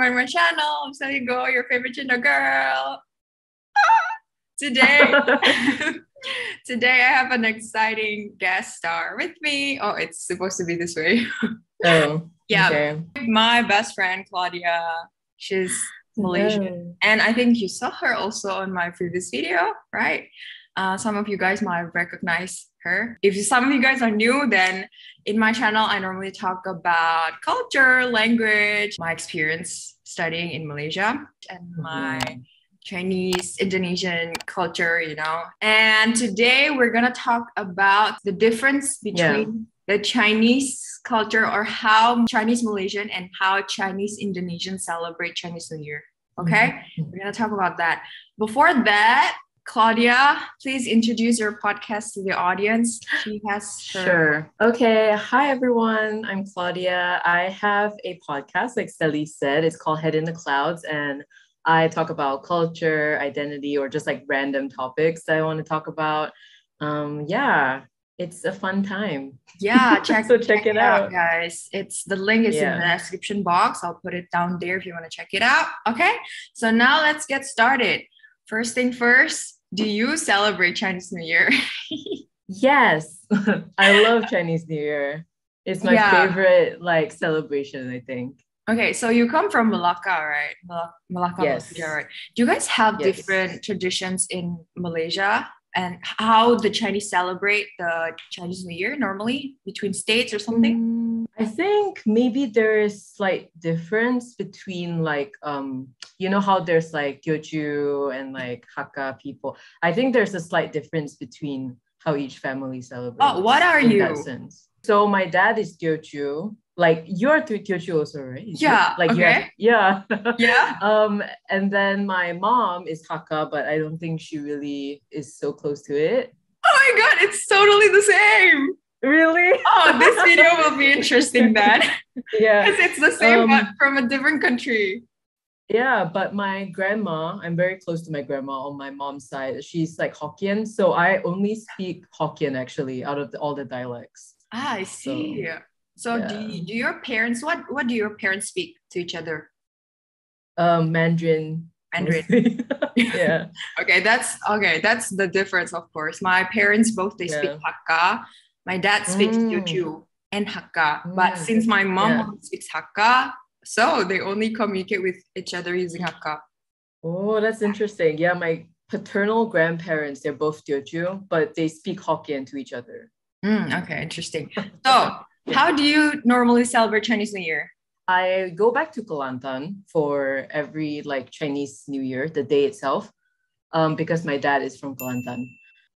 find my channel. I'm Selly Gouw, your favorite Chindo girl. Today, today I have an exciting guest star with me. Oh, it's supposed to be this way. Oh, Yeah, okay. my best friend Claudia. She's Malaysian, and I think you saw her also on my previous video, right? Some of you guys might recognize her. If some of you guys are new, then in my channel, I normally talk about culture, language, my experience studying in Malaysia, and my Chinese-Indonesian culture, you know. And today we're gonna talk about the difference between the Chinese culture, or how Chinese Malaysian and how Chinese Indonesian celebrate Chinese New Year. Okay, we're gonna talk about that. Before that, Claudia, please introduce your podcast to the audience. She has her... Sure. Okay. Hi, everyone. I'm Claudia. I have a podcast, like Selly said. It's called Head in the Clouds. And I talk about culture, identity, or just like random topics that I want to talk about. Yeah, it's a fun time. Yeah, check it out, guys. The link is in the description box. I'll put it down there if you want to check it out. Okay, so now let's get started. First thing first, do you celebrate Chinese New Year? Yes, I love Chinese New Year. It's my favorite like celebration, I think. Okay, so you come from Malacca, right? Malacca, yes. Malaysia, right? Do you guys have different traditions in Malaysia, and how the Chinese celebrate the Chinese New Year normally between states or something? I think maybe there's slight difference between like you know how there's like Teochew and like Hakka people. I think there's a slight difference between how each family celebrates. Oh, what are you? That sense. So my dad is Teochew. Like you're Teochew also, right? Yeah. Like okay. Yeah. And then my mom is Hakka, but I don't think she really is so close to it. Oh my god, it's totally the same. Really? Oh, this video will be interesting then. Yeah. Because it's the same but from a different country. Yeah, but my grandma, I'm very close to my grandma on my mom's side. She's like Hokkien. So I only speak Hokkien actually out of all the dialects. Ah, I see. So do your parents, what do your parents speak to each other? Mandarin. Yeah. Okay, that's the difference, of course. My parents both they speak Hakka. My dad speaks Teochew and Hakka. But since my mom speaks Hakka, so they only communicate with each other using Hakka. Oh, that's interesting. Yeah, my paternal grandparents, they're both Teochew, but they speak Hokkien to each other. Okay, interesting. So how do you normally celebrate Chinese New Year? I go back to Kelantan for every like Chinese New Year, the day itself, because my dad is from Kelantan.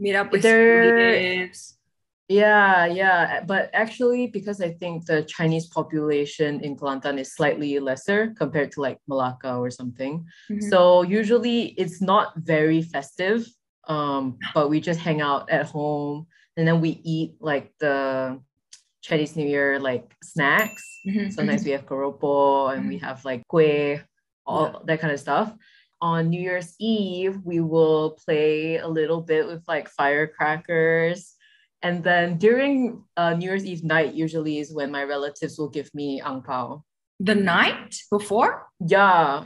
Meet up with relatives. Yeah. But actually, because I think the Chinese population in Kelantan is slightly lesser compared to like Malacca or something. So usually it's not very festive, but we just hang out at home and then we eat like the Chinese New Year like snacks. Sometimes we have keropok and we have like kueh, all that kind of stuff. On New Year's Eve, we will play a little bit with like firecrackers. And then during New Year's Eve night, usually is when my relatives will give me ang pao. The night before? Yeah.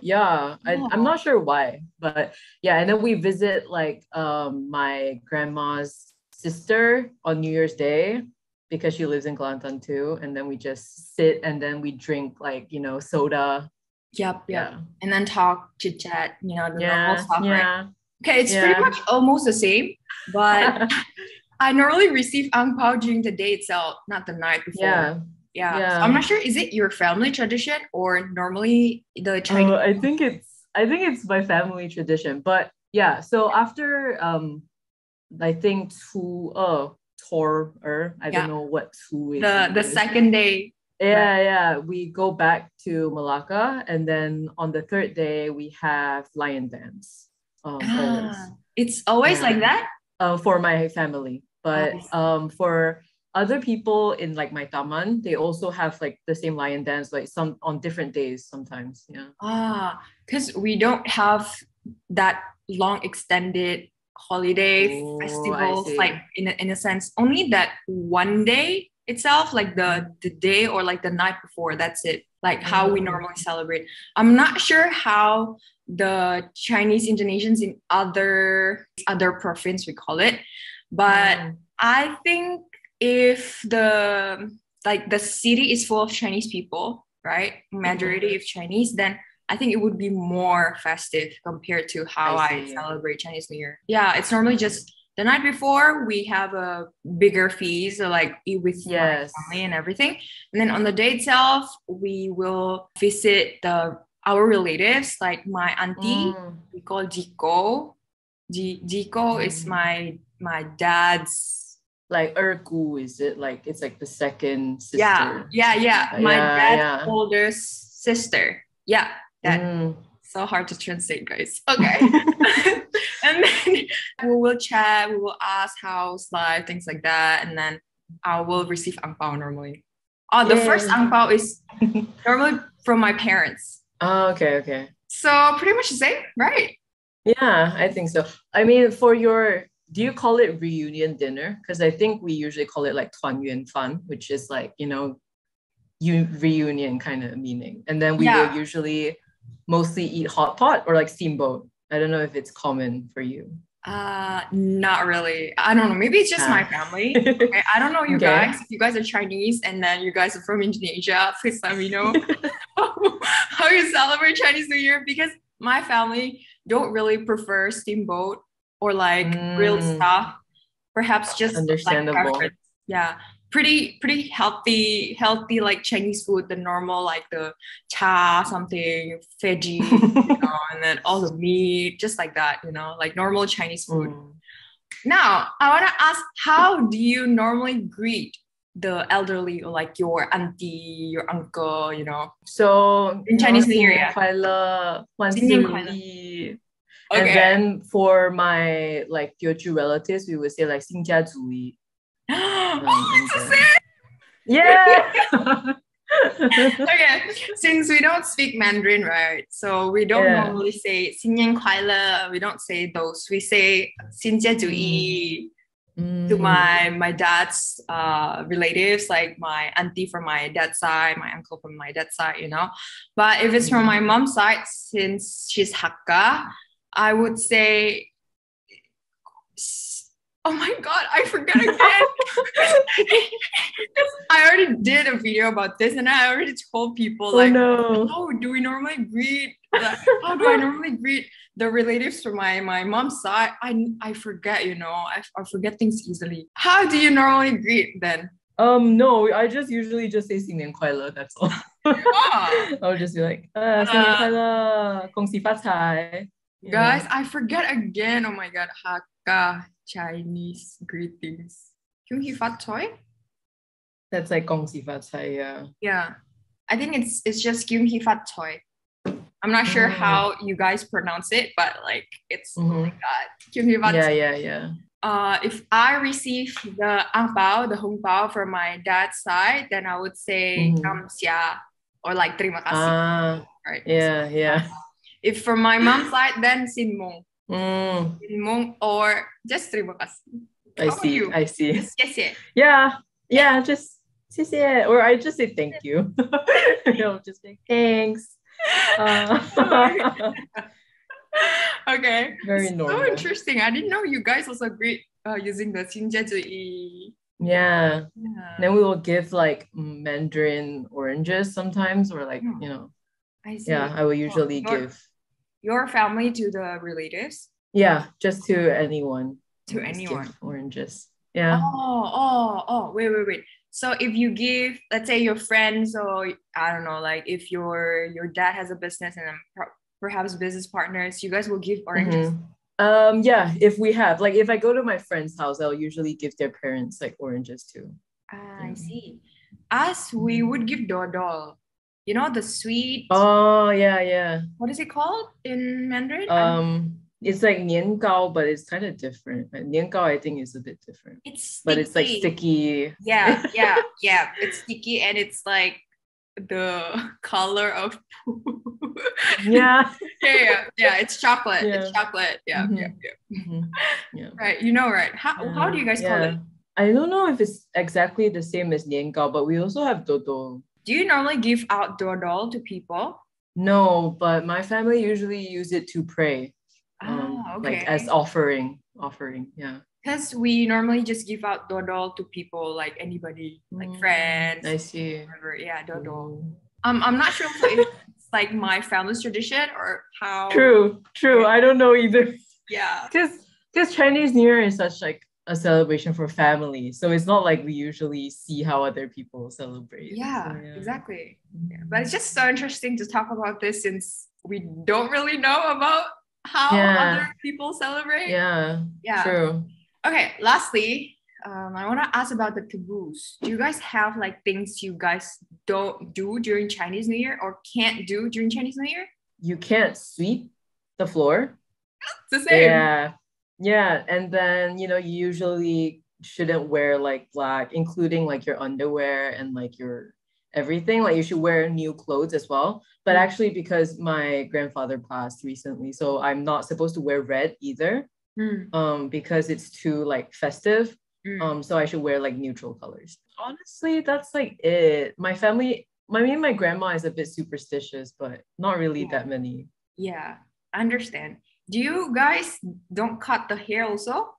I'm not sure why, but yeah. And then we visit like my grandma's sister on New Year's Day, because she lives in Kelantan too. And then we just sit and then we drink like, you know, soda. Yep. And then talk, chit chat, you know, the normal stuff, right? Okay, it's pretty much almost the same, but I normally receive ang pao during the day itself, not the night before. Yeah. So I'm not sure, is it your family tradition or normally the Chinese? I think it's my family tradition. But yeah, so after I think I don't know what Tu is. The second day. Yeah. We go back to Malacca, and then on the third day we have lion dance. Always. It's always like that? For my family. But for other people in like my taman, they also have like the same lion dance, like some on different days sometimes. Yeah. Because we don't have that long extended holiday festivals, like in a sense, only that one day itself, like the day or like the night before. That's it. Like how we normally celebrate. I'm not sure how the Chinese Indonesians in other province we call it, but I think if the city is full of Chinese people, right? Majority of Chinese, then I think it would be more festive compared to how I celebrate Chinese New Year. Yeah, it's normally just the night before we have a bigger feast, so like eat with my family and everything. And then on the day itself, we will visit our relatives, like my auntie, we call Jiko. Jiko is my dad's like Ergu, is it? Like it's like the second sister. Yeah. My dad's older sister. Yeah, that. So hard to translate, guys. Okay. And then we will chat, we will ask how's life, things like that. And then I will receive ang pao normally. Oh, the first ang pao is normally from my parents. Oh, okay. So pretty much the same, right? Yeah, I think so. I mean, do you call it reunion dinner? Because I think we usually call it like 团圆饭, which is like, reunion kind of meaning. And then we will usually mostly eat hot pot or like steamboat. I don't know if it's common for you. Not really. I don't know. Maybe it's just my family. Okay? I don't know you guys. If you guys are Chinese and then you guys are from Indonesia, please let me know how you celebrate Chinese New Year, because my family don't really prefer steamboat or like grilled stuff. Perhaps just understandable. Like yeah. Pretty healthy like Chinese food, the normal like the cha something veggie, and then all the meat, just like that, like normal Chinese food. Now I want to ask, how do you normally greet the elderly or like your auntie, your uncle, so in Chinese New Year? And then for my like Teochew relatives, we would say like 新家主义. Yeah. Okay, since we don't speak Mandarin, right? So we don't normally say 新年快乐. We don't say those. We say 新家主义 to my dad's relatives, like my auntie from my dad's side, my uncle from my dad's side, But if it's from my mom's side, since she's Hakka, I would say, oh my God, I forgot again. I already did a video about this and I already told people how do we normally greet? How do I normally greet the relatives from my mom's side? I forget, I forget things easily. How do you normally greet then? No, I just usually just say 新年快乐, that's all. I'll just be like, 新年快乐, 恭喜发财. Guys, I forget again. Oh my God, Hakka Chinese greetings. Kyung Hee Fat Choi? That's like 恭喜发财, yeah. Yeah. I think it's just Kyung Hee Fat Choi. I'm not sure how you guys pronounce it, but like it's oh my God. Kyung Hee Fat Choi. Yeah. If I receive the ang pao, the hong pao from my dad's side, then I would say kamsia or like terima kasih. Right. Yeah. If from my mom's side, then sin mong. Sin mong or just terima kasih. I see. Yes. Yeah, just 谢谢, or I just say thank you. Just say thanks. Okay. Very normal. So interesting. I didn't know you guys also greet using the 新家主义. Yeah. Then we will give like mandarin oranges sometimes, or like, I see. Yeah, I will usually give your family to the relatives? Yeah, just to anyone. To anyone. Give oranges. Yeah. Oh, wait. So if you give, let's say your friends, or I don't know, like if your dad has a business and perhaps business partners, you guys will give oranges? Yeah, if we have, like if I go to my friend's house, I'll usually give their parents like oranges too. I see. Us, we would give dodol. The sweet. Oh, yeah. What is it called in Mandarin? It's like 年糕, but it's kind of different. 年糕, I think, is a bit different. It's sticky. But it's like sticky. Yeah. It's sticky and it's like the color of poo. Yeah. Yeah. It's chocolate. Yeah. It's chocolate. Yeah. Yeah. Right. Right. How do you guys call it? I don't know if it's exactly the same as Nian Gao, but we also have dodol. Do you normally give out dodol to people? No, but my family usually use it to pray. Ah, Like okay. as offering, yeah. Because we normally just give out dodol to people, like anybody, like friends, I see. whatever. Yeah, dodol. Ooh. I'm not sure if it's like my family's tradition or how. True. I don't know either. Yeah. Because Chinese New Year is such like a celebration for family. So it's not like we usually see how other people celebrate. Yeah, So, yeah. exactly. Yeah. But it's just so interesting to talk about this since we don't really know about how other people celebrate. Yeah. True. Okay, lastly, I want to ask about the taboos. Do you guys have like things you guys don't do during Chinese New Year or can't do during Chinese New Year? You can't sweep the floor. It's the same. Yeah. And then, you usually shouldn't wear like black, including like your underwear and like your everything. Like you should wear new clothes as well. But actually, because my grandfather passed recently, so I'm not supposed to wear red either. Because it's too like festive. So I should wear like neutral colors. Honestly, that's like it. My family, my grandma is a bit superstitious, but not really that many. Yeah, I understand. Do you guys don't cut the hair also?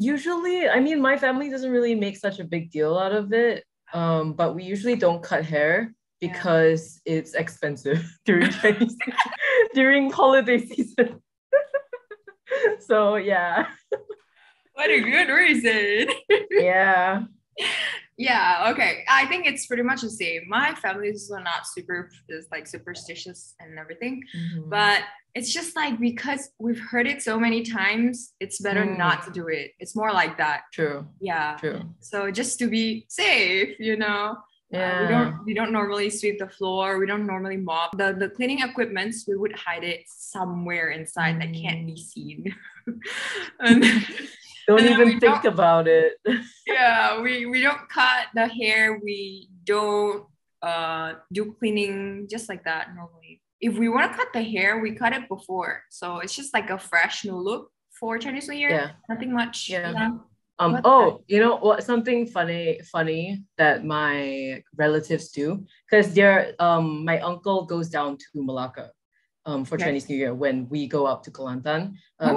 Usually, I mean, my family doesn't really make such a big deal out of it. But we usually don't cut hair because it's expensive during during holiday season. So yeah. What a good reason. Yeah. Yeah, okay. I think it's pretty much the same. My family is not superstitious and everything, but it's just like because we've heard it so many times, it's better not to do it. It's more like that. True. Yeah. True. So just to be safe, Yeah. we don't normally sweep the floor. We don't normally mop the cleaning equipments. We would hide it somewhere inside that can't be seen. and Don't even think about it. Yeah, we don't cut the hair. We don't do cleaning just like that normally. If we want to cut the hair, we cut it before. So it's just like a fresh new look for Chinese New Year. Yeah. Nothing much. Yeah. You know what? Something funny that my relatives do, because my uncle goes down to Malacca for Chinese New Year when we go up to Kelantan.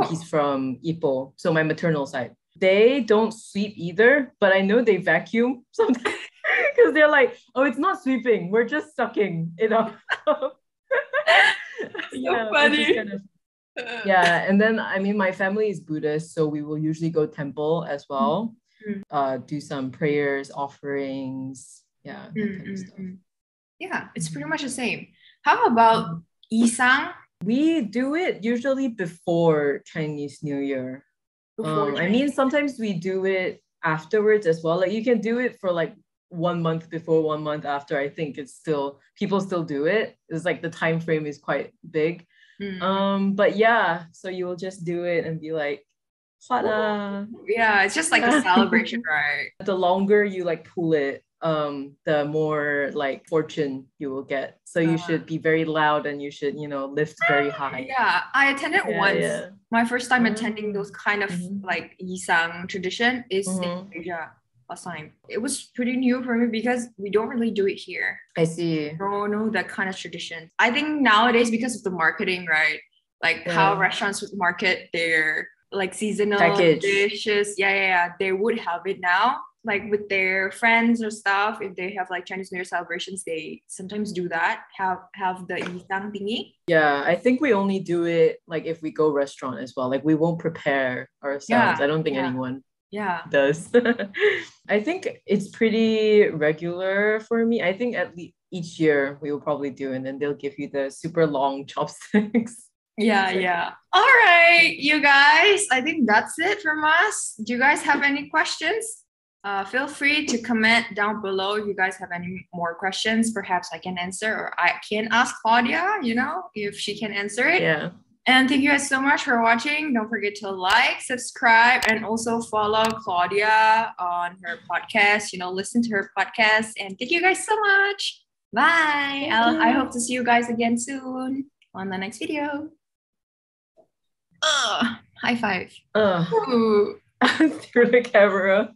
He's from Ipoh, so my maternal side. They don't sweep either, but I know they vacuum sometimes because they're like, oh, it's not sweeping, we're just sucking it up. Funny. Yeah, and then I mean my family is Buddhist, so we will usually go temple as well, do some prayers, offerings, that kind of stuff. Yeah, it's pretty much the same. How about Isang? We do it usually before Chinese New Year. I mean, sometimes we do it afterwards as well. Like you can do it for like 1 month before, 1 month after. I think people still do it. It's like the time frame is quite big. But yeah, so you will just do it and be like, Hwada. Yeah, it's just like a celebration, right? The longer you like pull it, the more like fortune you will get. So you should be very loud and you should, lift very high. Yeah, I attended once. Yeah. My first time attending those kind of like Yisang tradition is in Malaysia last time. It was pretty new for me because we don't really do it here. I see. No, that kind of tradition. I think nowadays because of the marketing, right? Like how restaurants would market their like seasonal dishes. Yeah. They would have it now. Like with their friends or stuff, if they have like Chinese New Year celebrations, they sometimes do that, have the Yisang thingy. Yeah, I think we only do it like if we go restaurant as well. Like we won't prepare ourselves. I don't think anyone does. I think it's pretty regular for me. I think at least each year we will probably do, and then they'll give you the super long chopsticks. Yeah. All right, you guys. I think that's it from us. Do you guys have any questions? Feel free to comment down below if you guys have any more questions. Perhaps I can answer, or I can ask Claudia, if she can answer it. Yeah. And thank you guys so much for watching. Don't forget to like, subscribe, and also follow Claudia on her podcast. Listen to her podcast. And thank you guys so much. Bye. I hope to see you guys again soon on the next video. High five. Through the camera.